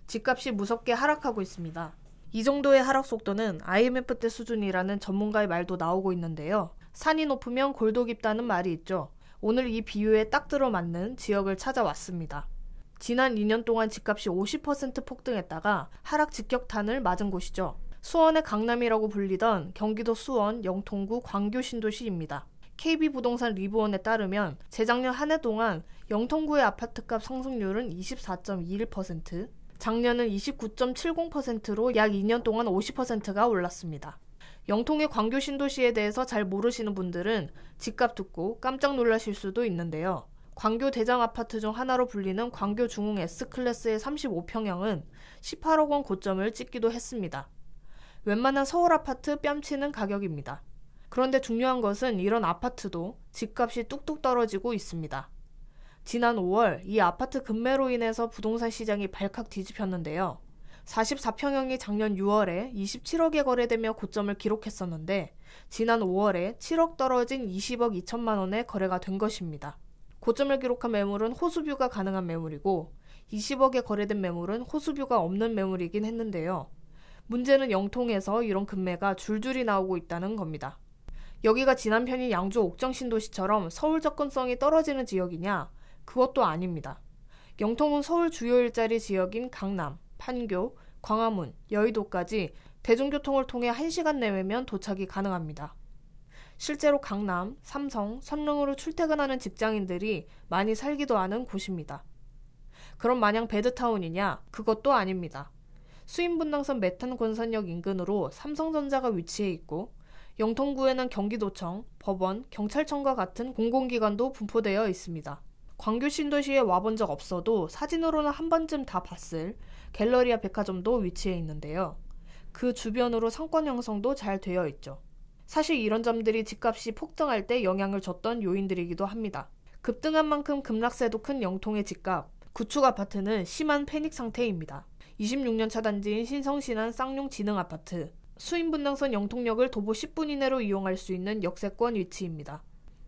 집값이 무섭게 하락하고 있습니다. 이 정도의 하락 속도는 IMF 때 수준이라는 전문가의 말도 나오고 있는데요. 산이 높으면 골도 깊다는 말이 있죠. 오늘 이 비유에 딱 들어맞는 지역을 찾아왔습니다. 지난 2년 동안 집값이 50% 폭등했다가 하락 직격탄을 맞은 곳이죠. 수원의 강남이라고 불리던 경기도 수원 영통구 광교 신도시입니다. KB부동산 리브원에 따르면 재작년 한 해 동안 영통구의 아파트값 상승률은 24.21%, 작년은 29.70%로 약 2년 동안 50%가 올랐습니다. 영통의 광교 신도시에 대해서 잘 모르시는 분들은 집값 듣고 깜짝 놀라실 수도 있는데요. 광교 대장 아파트 중 하나로 불리는 광교 중흥 S클래스의 35평형은 18억 원 고점을 찍기도 했습니다. 웬만한 서울 아파트 뺨치는 가격입니다. 그런데 중요한 것은 이런 아파트도 집값이 뚝뚝 떨어지고 있습니다. 지난 5월 이 아파트 급매로 인해서 부동산 시장이 발칵 뒤집혔는데요. 44평형이 작년 6월에 27억에 거래되며 고점을 기록했었는데 지난 5월에 7억 떨어진 20억 2천만 원에 거래가 된 것입니다. 고점을 기록한 매물은 호수뷰가 가능한 매물이고 20억에 거래된 매물은 호수뷰가 없는 매물이긴 했는데요. 문제는 영통에서 이런 급매가 줄줄이 나오고 있다는 겁니다. 여기가 지난 편인 양주 옥정 신도시처럼 서울 접근성이 떨어지는 지역이냐? 그것도 아닙니다. 영통은 서울 주요 일자리 지역인 강남, 판교, 광화문, 여의도까지 대중교통을 통해 1시간 내외면 도착이 가능합니다. 실제로 강남, 삼성, 선릉으로 출퇴근하는 직장인들이 많이 살기도 하는 곳입니다. 그럼 마냥 배드타운이냐? 그것도 아닙니다. 수인분당선 메탄 권선역 인근으로 삼성전자가 위치해 있고 영통구에는 경기도청, 법원, 경찰청과 같은 공공기관도 분포되어 있습니다. 광교 신도시에 와본 적 없어도 사진으로는 한 번쯤 다 봤을 갤러리아 백화점도 위치해 있는데요. 그 주변으로 상권 형성도 잘 되어 있죠. 사실 이런 점들이 집값이 폭등할 때 영향을 줬던 요인들이기도 합니다. 급등한 만큼 급락세도 큰 영통의 집값, 구축 아파트는 심한 패닉 상태입니다. 26년 차 단지인 신성신안 쌍용 지능아파트, 수인분당선 영통역을 도보 10분 이내로 이용할 수 있는 역세권 위치입니다.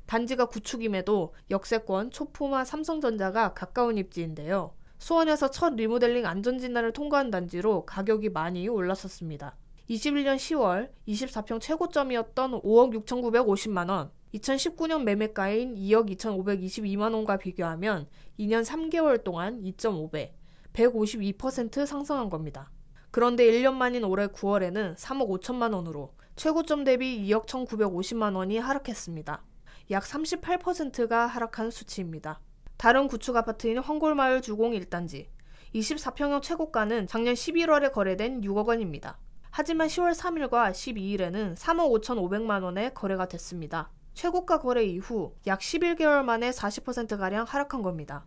단지가 구축임에도 역세권, 초포마, 삼성전자가 가까운 입지인데요. 수원에서 첫 리모델링 안전진단을 통과한 단지로 가격이 많이 올랐었습니다. 21년 10월 24평 최고점이었던 5억 6,950만원, 2019년 매매가인 2억 2,522만원과 비교하면 2년 3개월 동안 2.5배, 152% 상승한 겁니다. 그런데 1년 만인 올해 9월에는 3억 5천만 원으로 최고점 대비 2억 1,950만 원이 하락했습니다. 약 38%가 하락한 수치입니다. 다른 구축 아파트인 황골마을 주공 1단지, 24평형 최고가는 작년 11월에 거래된 6억 원입니다. 하지만 10월 3일과 12일에는 3억 5,500만 원에 거래가 됐습니다. 최고가 거래 이후 약 11개월 만에 40%가량 하락한 겁니다.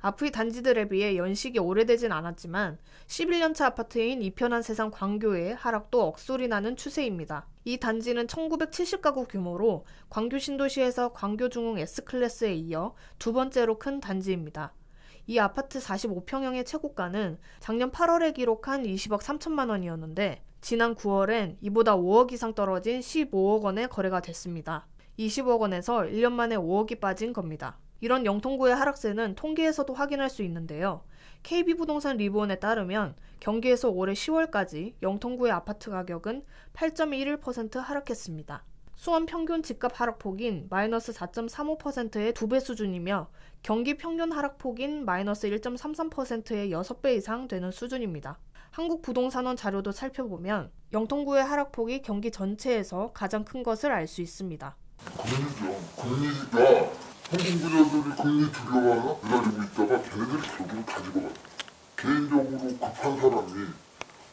앞의 단지들에 비해 연식이 오래되진 않았지만 11년차 아파트인 이편한 세상 광교의 하락도 억소리 나는 추세입니다. 이 단지는 1970가구 규모로 광교 신도시에서 광교 중흥 S클래스에 이어 두 번째로 큰 단지입니다. 이 아파트 45평형의 최고가는 작년 8월에 기록한 20억 3천만 원이었는데 지난 9월엔 이보다 5억 이상 떨어진 15억 원에 거래가 됐습니다. 20억 원에서 1년 만에 5억이 빠진 겁니다. 이런 영통구의 하락세는 통계에서도 확인할 수 있는데요. KB부동산 리브원에 따르면 경기에서 올해 10월까지 영통구의 아파트 가격은 8.11% 하락했습니다. 수원 평균 집값 하락폭인 마이너스 4.35%의 2배 수준이며 경기 평균 하락폭인 마이너스 1.33%의 6배 이상 되는 수준입니다. 한국부동산원 자료도 살펴보면 영통구의 하락폭이 경기 전체에서 가장 큰 것을 알 수 있습니다. 금리가 한국부자들이 금리 줄여가나 기다리고 있다가 걔네들이 결국은 가지고 가. 개인적으로 급한 사람이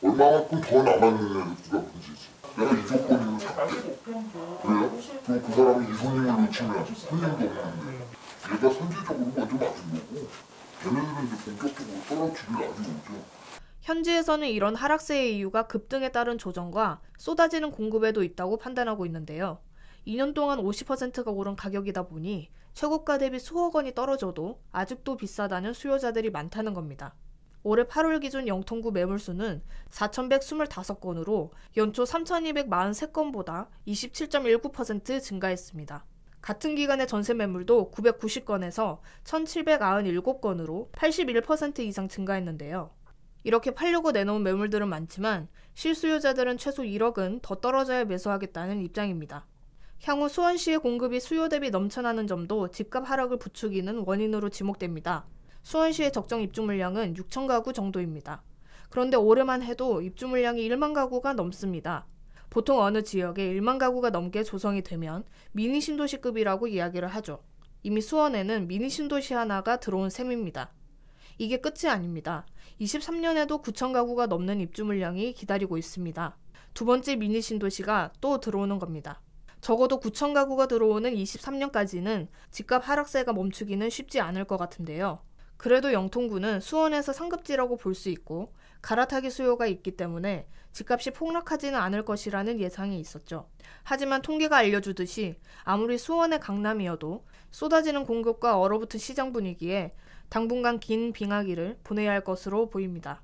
얼마만큼 더 남았느냐가 문제지. 내가 이 조건이면 살게. 그래요? 그럼 그 사람이 이 손님을 놓치면 손님도 없는데 얘가 선제적으로 먼저 맞은 거고 걔네들은 이제 본격적으로 떨어지길 놔두고 오죠. 현지에서는 이런 하락세의 이유가 급등에 따른 조정과 쏟아지는 공급에도 있다고 판단하고 있는데요. 2년 동안 50%가 오른 가격이다 보니 최고가 대비 수억 원이 떨어져도 아직도 비싸다는 수요자들이 많다는 겁니다. 올해 8월 기준 영통구 매물수는 4,125건으로 연초 3,243건보다 27.19% 증가했습니다. 같은 기간의 전세 매물도 990건에서 1,797건으로 81% 이상 증가했는데요. 이렇게 팔려고 내놓은 매물들은 많지만 실수요자들은 최소 1억은 더 떨어져야 매수하겠다는 입장입니다. 향후 수원시의 공급이 수요 대비 넘쳐나는 점도 집값 하락을 부추기는 원인으로 지목됩니다. 수원시의 적정 입주 물량은 6천 가구 정도입니다. 그런데 올해만 해도 입주 물량이 1만 가구가 넘습니다. 보통 어느 지역에 1만 가구가 넘게 조성이 되면 미니 신도시급이라고 이야기를 하죠. 이미 수원에는 미니 신도시 하나가 들어온 셈입니다. 이게 끝이 아닙니다. 23년에도 9천 가구가 넘는 입주 물량이 기다리고 있습니다. 두 번째 미니 신도시가 또 들어오는 겁니다. 적어도 9천 가구가 들어오는 23년까지는 집값 하락세가 멈추기는 쉽지 않을 것 같은데요. 그래도 영통구는 수원에서 상급지라고 볼 수 있고 갈아타기 수요가 있기 때문에 집값이 폭락하지는 않을 것이라는 예상이 있었죠. 하지만 통계가 알려주듯이 아무리 수원의 강남이어도 쏟아지는 공급과 얼어붙은 시장 분위기에 당분간 긴 빙하기를 보내야 할 것으로 보입니다.